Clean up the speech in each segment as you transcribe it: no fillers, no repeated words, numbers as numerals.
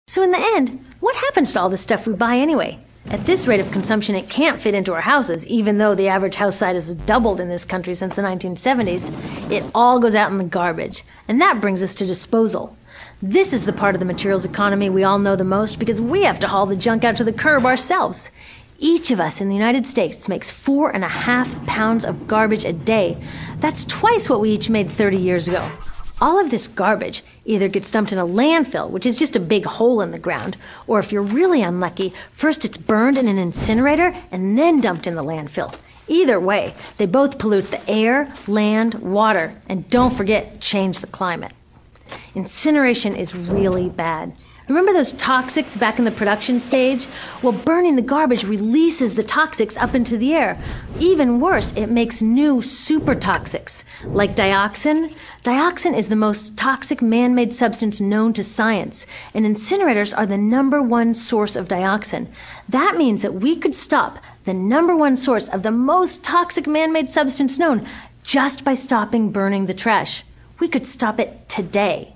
So in the end, what happens to all the stuff we buy anyway? At this rate of consumption, it can't fit into our houses, even though the average house size has doubled in this country since the 1970s. It all goes out in the garbage. And that brings us to disposal. This is the part of the materials economy we all know the most because we have to haul the junk out to the curb ourselves. Each of us in the United States makes 4.5 pounds of garbage a day. That's twice what we each made 30 years ago. All of this garbage either gets dumped in a landfill, which is just a big hole in the ground, or if you're really unlucky, first it's burned in an incinerator and then dumped in the landfill. Either way, they both pollute the air, land, water, and don't forget, change the climate. Incineration is really bad. Remember those toxics back in the production stage? Well, burning the garbage releases the toxics up into the air. Even worse, it makes new super toxics, like dioxin. Dioxin is the most toxic man-made substance known to science, and incinerators are the #1 source of dioxin. That means that we could stop the #1 source of the most toxic man-made substance known just by stopping burning the trash. We could stop it today.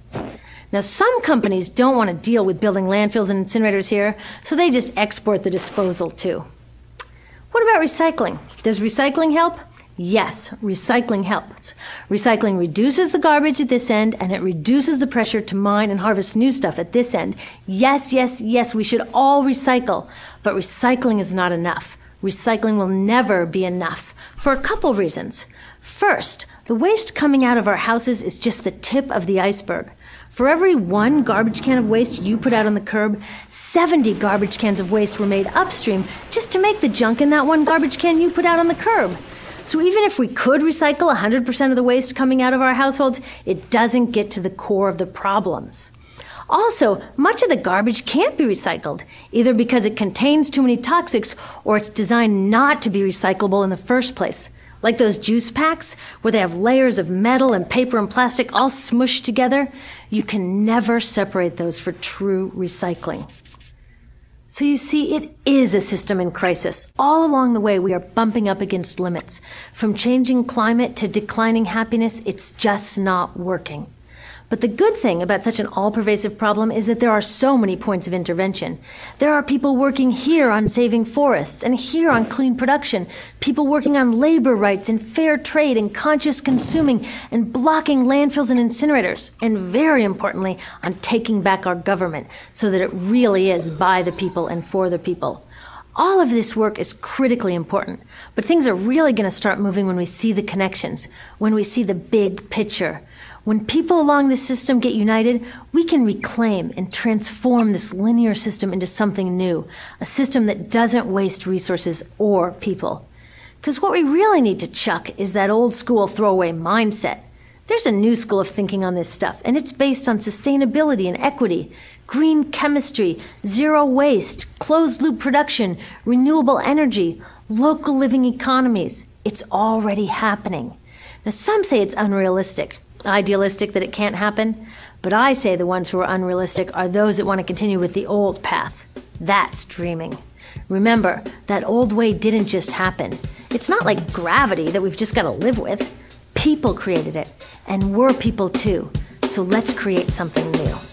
Now, some companies don't want to deal with building landfills and incinerators here, so they just export the disposal too. What about recycling? Does recycling help? Yes, recycling helps. Recycling reduces the garbage at this end, and it reduces the pressure to mine and harvest new stuff at this end. Yes, yes, yes, we should all recycle, but recycling is not enough. Recycling will never be enough for a couple reasons. First, the waste coming out of our houses is just the tip of the iceberg. For every 1 garbage can of waste you put out on the curb, 70 garbage cans of waste were made upstream just to make the junk in that 1 garbage can you put out on the curb. So even if we could recycle 100% of the waste coming out of our households, it doesn't get to the core of the problems. Also, much of the garbage can't be recycled, either because it contains too many toxics or it's designed not to be recyclable in the first place. Like those juice packs, where they have layers of metal and paper and plastic all smushed together, you can never separate those for true recycling. So you see, it is a system in crisis. All along the way, we are bumping up against limits. From changing climate to declining happiness, it's just not working. But the good thing about such an all-pervasive problem is that there are so many points of intervention. There are people working here on saving forests and here on clean production, people working on labor rights and fair trade and conscious consuming and blocking landfills and incinerators, and very importantly, on taking back our government so that it really is by the people and for the people. All of this work is critically important, but things are really going to start moving when we see the connections, when we see the big picture. When people along this system get united, we can reclaim and transform this linear system into something new, a system that doesn't waste resources or people. Because what we really need to chuck is that old school throwaway mindset. There's a new school of thinking on this stuff, and it's based on sustainability and equity, green chemistry, zero waste, closed-loop production, renewable energy, local living economies. It's already happening. Now, some say it's unrealistic, idealistic that it can't happen, but I say the ones who are unrealistic are those that want to continue with the old path. That's dreaming. Remember, that old way didn't just happen. It's not like gravity that we've just got to live with. People created it, and we're people too. So let's create something new.